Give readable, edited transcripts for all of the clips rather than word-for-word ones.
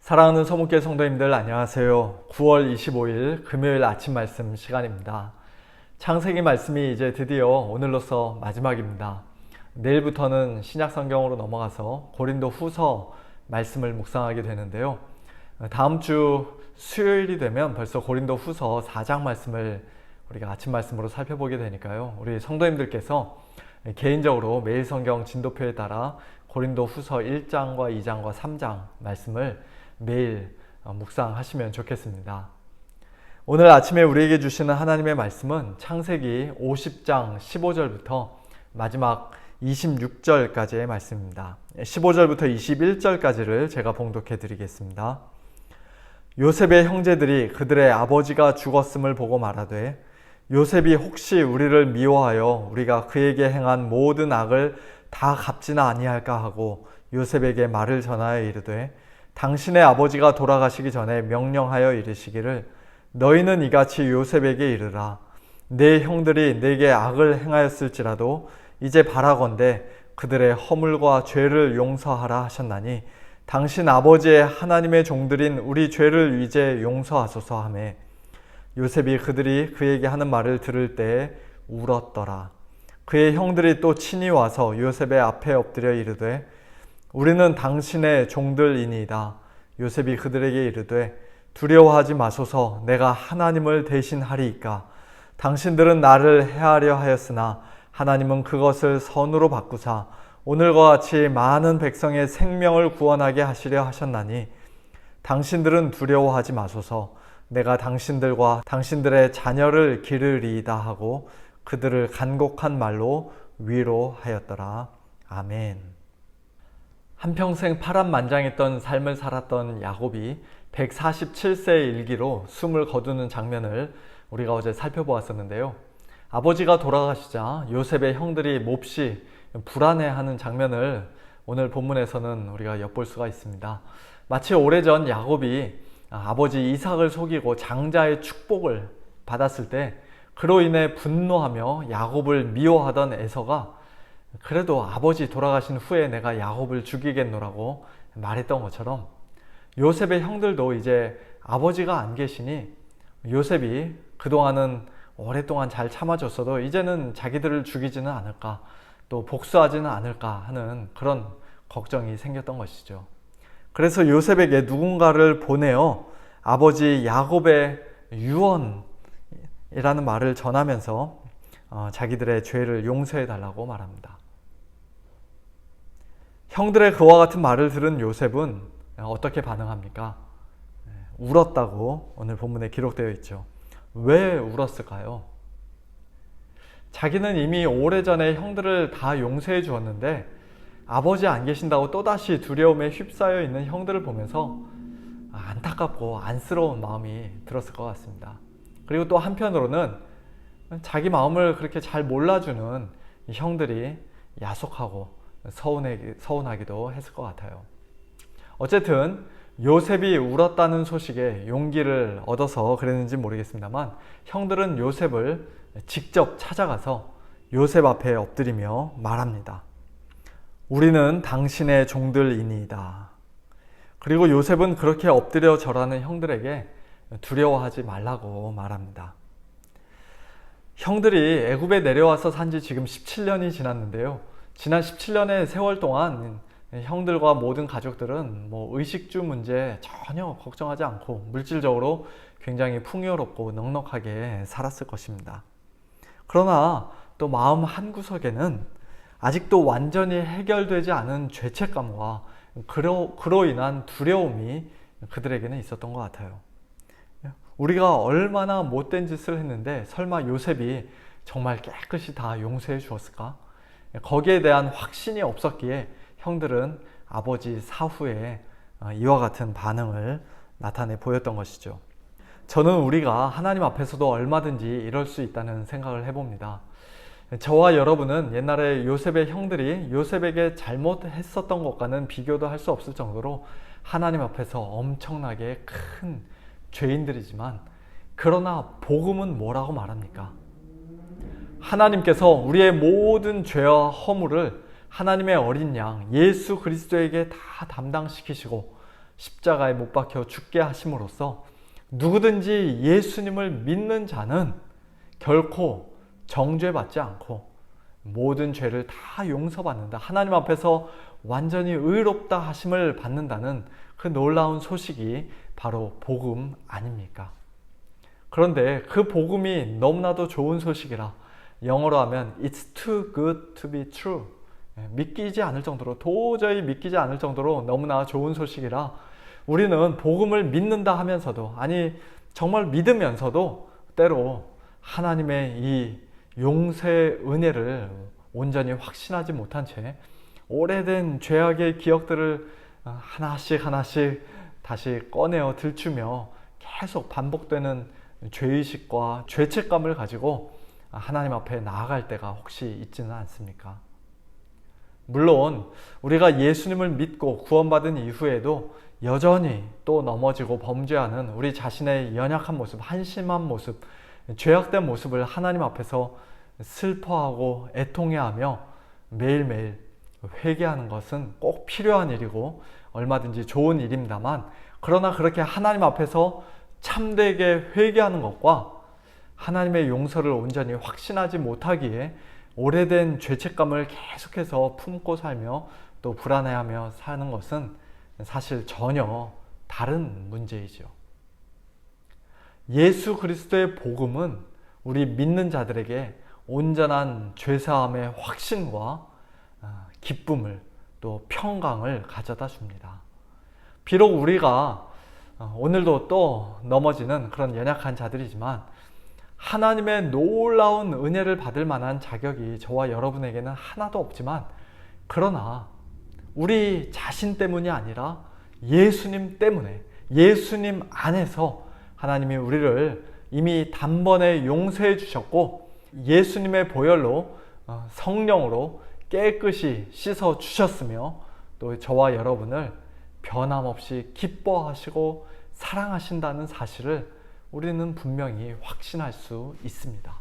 사랑하는 서문교회 성도님들 안녕하세요. 9월 25일 금요일 아침 말씀 시간입니다. 창세기 말씀이 이제 드디어 오늘로서 마지막입니다. 내일부터는 신약 성경으로 넘어가서 고린도 후서 말씀을 묵상하게 되는데요. 다음 주 수요일이 되면 벌써 고린도 후서 4장 말씀을 우리가 아침 말씀으로 살펴보게 되니까요. 우리 성도님들께서 개인적으로 매일 성경 진도표에 따라 고린도 후서 1장과 2장과 3장 말씀을 매일 묵상하시면 좋겠습니다. 오늘 아침에 우리에게 주시는 하나님의 말씀은 창세기 50장 15절부터 마지막 26절까지의 말씀입니다. 15절부터 21절까지를 제가 봉독해 드리겠습니다. 요셉의 형제들이 그들의 아버지가 죽었음을 보고 말하되 요셉이 혹시 우리를 미워하여 우리가 그에게 행한 모든 악을 다 갚지는 아니할까 하고 요셉에게 말을 전하여 이르되 당신의 아버지가 돌아가시기 전에 명령하여 이르시기를 너희는 이같이 요셉에게 이르라. 내 형들이 내게 악을 행하였을지라도 이제 바라건대 그들의 허물과 죄를 용서하라 하셨나니 당신 아버지의 하나님의 종들인 우리 죄를 이제 용서하소서 하매 요셉이 그들이 그에게 하는 말을 들을 때에 울었더라. 그의 형들이 또 친히 와서 요셉의 앞에 엎드려 이르되 우리는 당신의 종들이니이다. 요셉이 그들에게 이르되 두려워하지 마소서. 내가 하나님을 대신하리이까. 당신들은 나를 해하려 하였으나 하나님은 그것을 선으로 바꾸사 오늘과 같이 많은 백성의 생명을 구원하게 하시려 하셨나니 당신들은 두려워하지 마소서. 내가 당신들과 당신들의 자녀를 기르리이다 하고 그들을 간곡한 말로 위로하였더라. 아멘. 한평생 파란만장했던 삶을 살았던 야곱이 147세의 일기로 숨을 거두는 장면을 우리가 어제 살펴보았었는데요. 아버지가 돌아가시자 요셉의 형들이 몹시 불안해하는 장면을 오늘 본문에서는 우리가 엿볼 수가 있습니다. 마치 오래전 야곱이 아버지 이삭을 속이고 장자의 축복을 받았을 때 그로 인해 분노하며 야곱을 미워하던 에서가 그래도 아버지 돌아가신 후에 내가 야곱을 죽이겠노라고 말했던 것처럼 요셉의 형들도 이제 아버지가 안 계시니 요셉이 그동안은 오랫동안 잘 참아줬어도 이제는 자기들을 죽이지는 않을까 또 복수하지는 않을까 하는 그런 걱정이 생겼던 것이죠. 그래서 요셉에게 누군가를 보내어 아버지 야곱의 유언이라는 말을 전하면서 자기들의 죄를 용서해 달라고 말합니다. 형들의 그와 같은 말을 들은 요셉은 어떻게 반응합니까? 울었다고 오늘 본문에 기록되어 있죠. 왜 울었을까요? 자기는 이미 오래전에 형들을 다 용서해 주었는데 아버지 안 계신다고 또다시 두려움에 휩싸여 있는 형들을 보면서 안타깝고 안쓰러운 마음이 들었을 것 같습니다. 그리고 또 한편으로는 자기 마음을 그렇게 잘 몰라주는 형들이 야속하고 서운하기도 했을 것 같아요. 어쨌든 요셉이 울었다는 소식에 용기를 얻어서 그랬는지 모르겠습니다만 형들은 요셉을 직접 찾아가서 요셉 앞에 엎드리며 말합니다. 우리는 당신의 종들이니이다. 그리고 요셉은 그렇게 엎드려 절하는 형들에게 두려워하지 말라고 말합니다. 형들이 애굽에 내려와서 산지 지금 17년이 지났는데요. 지난 17년의 세월 동안 형들과 모든 가족들은 의식주 문제 전혀 걱정하지 않고 물질적으로 굉장히 풍요롭고 넉넉하게 살았을 것입니다. 그러나 또 마음 한구석에는 아직도 완전히 해결되지 않은 죄책감과 그로 인한 두려움이 그들에게는 있었던 것 같아요. 우리가 얼마나 못된 짓을 했는데 설마 요셉이 정말 깨끗이 다 용서해 주었을까? 거기에 대한 확신이 없었기에 형들은 아버지 사후에 이와 같은 반응을 나타내 보였던 것이죠. 저는 우리가 하나님 앞에서도 얼마든지 이럴 수 있다는 생각을 해봅니다. 저와 여러분은 옛날에 요셉의 형들이 요셉에게 잘못했었던 것과는 비교도 할 수 없을 정도로 하나님 앞에서 엄청나게 큰 죄인들이지만 그러나 복음은 뭐라고 말합니까? 하나님께서 우리의 모든 죄와 허물을 하나님의 어린 양 예수 그리스도에게 다 담당시키시고 십자가에 못 박혀 죽게 하심으로써 누구든지 예수님을 믿는 자는 결코 정죄받지 않고 모든 죄를 다 용서받는다. 하나님 앞에서 완전히 의롭다 하심을 받는다는 그 놀라운 소식이 바로 복음 아닙니까? 그런데 그 복음이 너무나도 좋은 소식이라 영어로 하면 It's too good to be true. 믿기지 않을 정도로, 도저히 믿기지 않을 정도로 너무나 좋은 소식이라 우리는 복음을 믿는다 하면서도, 아니 정말 믿으면서도 때로 하나님의 이 용서의 은혜를 온전히 확신하지 못한 채 오래된 죄악의 기억들을 하나씩 다시 꺼내어 들추며 계속 반복되는 죄의식과 죄책감을 가지고 하나님 앞에 나아갈 때가 혹시 있지는 않습니까? 물론 우리가 예수님을 믿고 구원받은 이후에도 여전히 또 넘어지고 범죄하는 우리 자신의 연약한 모습, 한심한 모습, 죄악된 모습을 하나님 앞에서 슬퍼하고 애통해하며 매일매일 회개하는 것은 꼭 필요한 일이고 얼마든지 좋은 일입니다만, 그러나 그렇게 하나님 앞에서 참되게 회개하는 것과 하나님의 용서를 온전히 확신하지 못하기에 오래된 죄책감을 계속해서 품고 살며 또 불안해하며 사는 것은 사실 전혀 다른 문제이죠. 예수 그리스도의 복음은 우리 믿는 자들에게 온전한 죄사함의 확신과 기쁨을 또 평강을 가져다 줍니다. 비록 우리가 오늘도 또 넘어지는 그런 연약한 자들이지만 하나님의 놀라운 은혜를 받을 만한 자격이 저와 여러분에게는 하나도 없지만, 그러나 우리 자신 때문이 아니라 예수님 때문에, 예수님 안에서 하나님이 우리를 이미 단번에 용서해 주셨고 예수님의 보혈로 성령으로 깨끗이 씻어 주셨으며 또 저와 여러분을 변함없이 기뻐하시고 사랑하신다는 사실을 우리는 분명히 확신할 수 있습니다.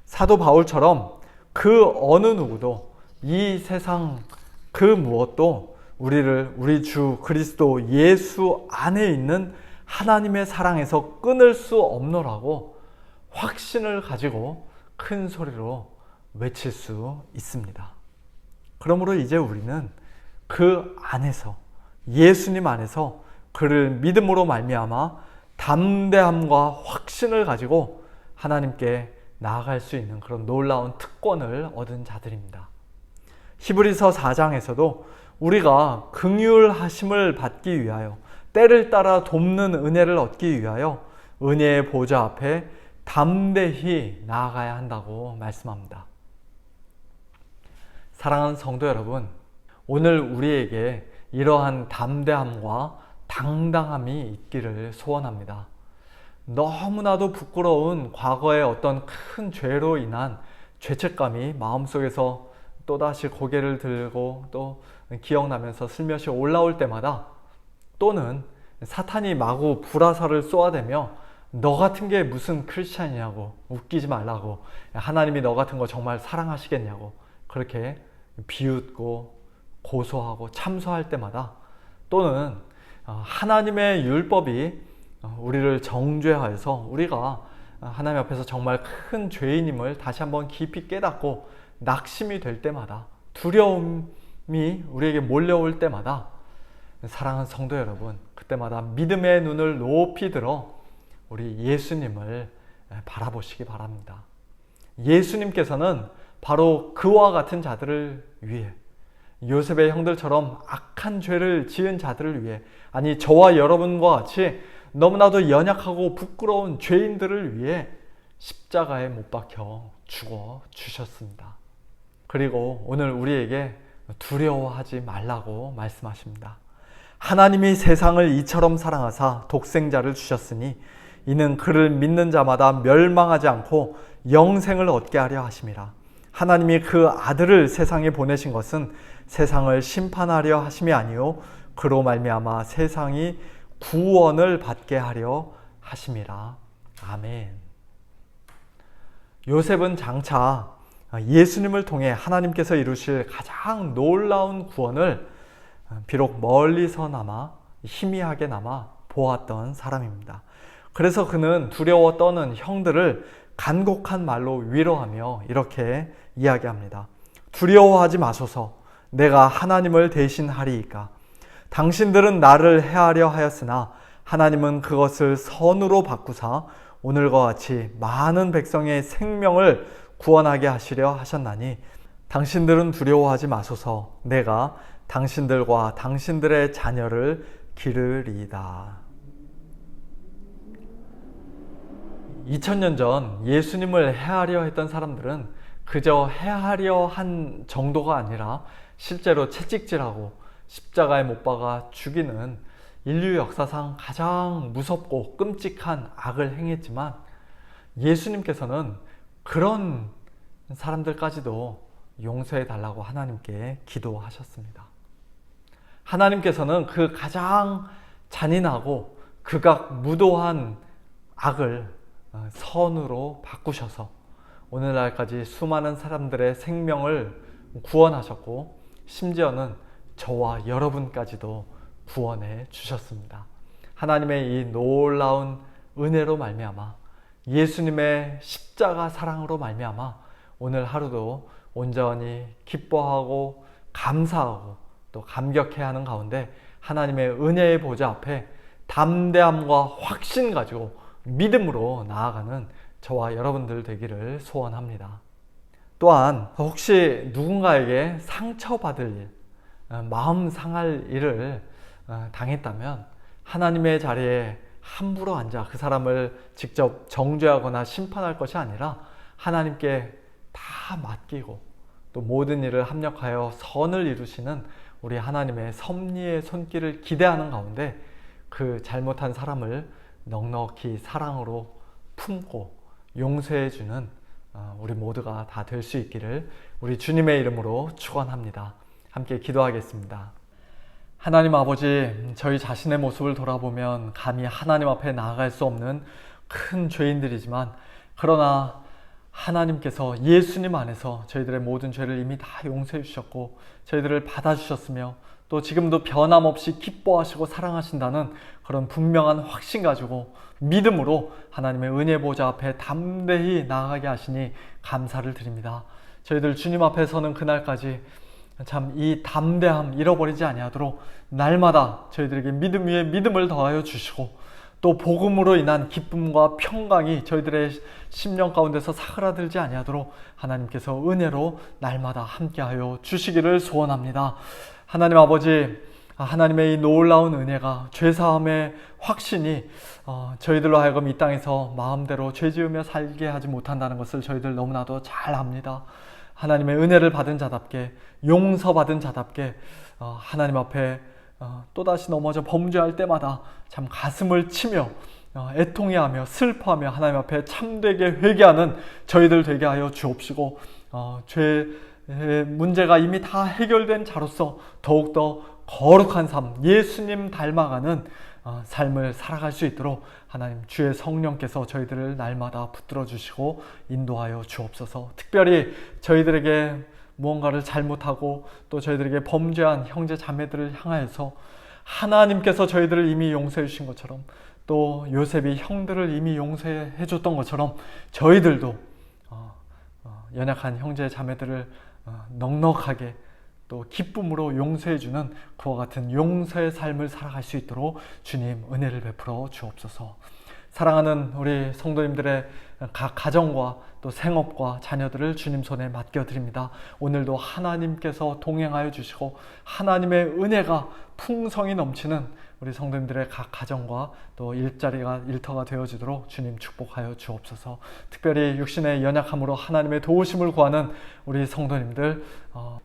사도 바울처럼 그 어느 누구도 이 세상 그 무엇도 우리를 우리 주 그리스도 예수 안에 있는 하나님의 사랑에서 끊을 수 없노라고 확신을 가지고 큰 소리로 외칠 수 있습니다. 그러므로 이제 우리는 그 안에서, 예수님 안에서 그를 믿음으로 말미암아 담대함과 확신을 가지고 하나님께 나아갈 수 있는 그런 놀라운 특권을 얻은 자들입니다. 히브리서 4장에서도 우리가 긍휼하심을 받기 위하여, 때를 따라 돕는 은혜를 얻기 위하여 은혜의 보좌 앞에 담대히 나아가야 한다고 말씀합니다. 사랑하는 성도 여러분, 오늘 우리에게 이러한 담대함과 당당함이 있기를 소원합니다. 너무나도 부끄러운 과거의 어떤 큰 죄로 인한 죄책감이 마음속에서 또다시 고개를 들고 또 기억나면서 슬며시 올라올 때마다, 또는 사탄이 마구 불화살을 쏘아대며 너 같은 게 무슨 크리스찬이냐고, 웃기지 말라고, 하나님이 너 같은 거 정말 사랑하시겠냐고 그렇게 비웃고 고소하고 참소할 때마다, 또는 하나님의 율법이 우리를 정죄하여서 우리가 하나님 앞에서 정말 큰 죄인임을 다시 한번 깊이 깨닫고 낙심이 될 때마다, 두려움이 우리에게 몰려올 때마다, 사랑하는 성도 여러분, 그때마다 믿음의 눈을 높이 들어 우리 예수님을 바라보시기 바랍니다. 예수님께서는 바로 그와 같은 자들을 위해, 요셉의 형들처럼 악한 죄를 지은 자들을 위해, 아니 저와 여러분과 같이 너무나도 연약하고 부끄러운 죄인들을 위해 십자가에 못 박혀 죽어 주셨습니다. 그리고 오늘 우리에게 두려워하지 말라고 말씀하십니다. 하나님이 세상을 이처럼 사랑하사 독생자를 주셨으니 이는 그를 믿는 자마다 멸망하지 않고 영생을 얻게 하려 하심이라. 하나님이 그 아들을 세상에 보내신 것은 세상을 심판하려 하심이 아니요 그로 말미암아 세상이 구원을 받게 하려 하심이라. 아멘. 요셉은 장차 예수님을 통해 하나님께서 이루실 가장 놀라운 구원을 비록 멀리서나마 희미하게나마 보았던 사람입니다. 그래서 그는 두려워 떠는 형들을 간곡한 말로 위로하며 이렇게 이야기합니다. 두려워하지 마소서. 내가 하나님을 대신하리이까. 당신들은 나를 해하려 하였으나 하나님은 그것을 선으로 바꾸사 오늘과 같이 많은 백성의 생명을 구원하게 하시려 하셨나니 당신들은 두려워하지 마소서. 내가 당신들과 당신들의 자녀를 기르리이다. 2000년 전 예수님을 해하려 했던 사람들은 그저 해하려 한 정도가 아니라 실제로 채찍질하고 십자가에 못 박아 죽이는 인류 역사상 가장 무섭고 끔찍한 악을 행했지만 예수님께서는 그런 사람들까지도 용서해 달라고 하나님께 기도하셨습니다. 하나님께서는 그 가장 잔인하고 극악무도한 악을 선으로 바꾸셔서 오늘날까지 수많은 사람들의 생명을 구원하셨고 심지어는 저와 여러분까지도 구원해 주셨습니다. 하나님의 이 놀라운 은혜로 말미암아 예수님의 십자가 사랑으로 말미암아 오늘 하루도 온전히 기뻐하고 감사하고 또 감격해하는 가운데 하나님의 은혜의 보좌 앞에 담대함과 확신 가지고 믿음으로 나아가는 저와 여러분들 되기를 소원합니다. 또한 혹시 누군가에게 상처받을 일, 마음 상할 일을 당했다면 하나님의 자리에 함부로 앉아 그 사람을 직접 정죄하거나 심판할 것이 아니라 하나님께 다 맡기고 또 모든 일을 합력하여 선을 이루시는 우리 하나님의 섭리의 손길을 기대하는 가운데 그 잘못한 사람을 넉넉히 사랑으로 품고 용서해주는 우리 모두가 다 될 수 있기를 우리 주님의 이름으로 축원합니다. 함께 기도하겠습니다. 하나님 아버지, 저희 자신의 모습을 돌아보면 감히 하나님 앞에 나아갈 수 없는 큰 죄인들이지만 그러나 하나님께서 예수님 안에서 저희들의 모든 죄를 이미 다 용서해 주셨고 저희들을 받아주셨으며 또 지금도 변함없이 기뻐하시고 사랑하신다는 그런 분명한 확신 가지고 믿음으로 하나님의 은혜 보좌 앞에 담대히 나아가게 하시니 감사를 드립니다. 저희들 주님 앞에 서는 그날까지 참 이 담대함 잃어버리지 아니하도록 날마다 저희들에게 믿음 위에 믿음을 더하여 주시고 또 복음으로 인한 기쁨과 평강이 저희들의 심령 가운데서 사그라들지 아니하도록 하나님께서 은혜로 날마다 함께하여 주시기를 소원합니다. 하나님 아버지, 하나님의 이 놀라운 은혜가 죄사함의 확신이 저희들로 하여금 이 땅에서 마음대로 죄지으며 살게 하지 못한다는 것을 저희들 너무나도 잘 압니다. 하나님의 은혜를 받은 자답게 용서받은 자답게 하나님 앞에 또다시 넘어져 범죄할 때마다 참 가슴을 치며 애통해하며 슬퍼하며 하나님 앞에 참되게 회개하는 저희들 되게 하여 주옵시고 죄의 문제가 이미 다 해결된 자로서 더욱더 거룩한 삶, 예수님 닮아가는 삶을 살아갈 수 있도록 하나님 주의 성령께서 저희들을 날마다 붙들어 주시고 인도하여 주옵소서. 특별히 저희들에게 무언가를 잘못하고 또 저희들에게 범죄한 형제 자매들을 향하여서 하나님께서 저희들을 이미 용서해 주신 것처럼 또 요셉이 형들을 이미 용서해 줬던 것처럼 저희들도 연약한 형제 자매들을 넉넉하게 또 기쁨으로 용서해주는 그와 같은 용서의 삶을 살아갈 수 있도록 주님 은혜를 베풀어 주옵소서. 사랑하는 우리 성도님들의 각 가정과 또 생업과 자녀들을 주님 손에 맡겨드립니다. 오늘도 하나님께서 동행하여 주시고 하나님의 은혜가 풍성히 넘치는 우리 성도님들의 각 가정과 또 일터가 되어지도록 주님 축복하여 주옵소서. 특별히 육신의 연약함으로 하나님의 도우심을 구하는 우리 성도님들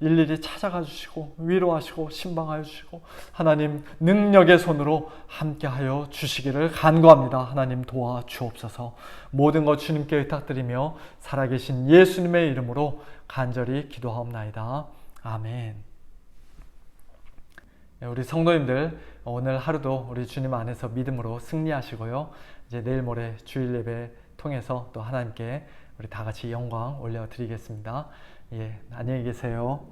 일일이 찾아가 주시고 위로하시고 신방하여 주시고 하나님 능력의 손으로 함께하여 주시기를 간구합니다. 하나님 도와 주옵소서. 모든 것 주님께 의탁드리며 살아계신 예수님의 이름으로 간절히 기도하옵나이다. 아멘. 우리 성도님들 오늘 하루도 우리 주님 안에서 믿음으로 승리하시고요. 이제 내일 모레 주일 예배 통해서 또 하나님께 우리 다 같이 영광 올려드리겠습니다. 예, 안녕히 계세요.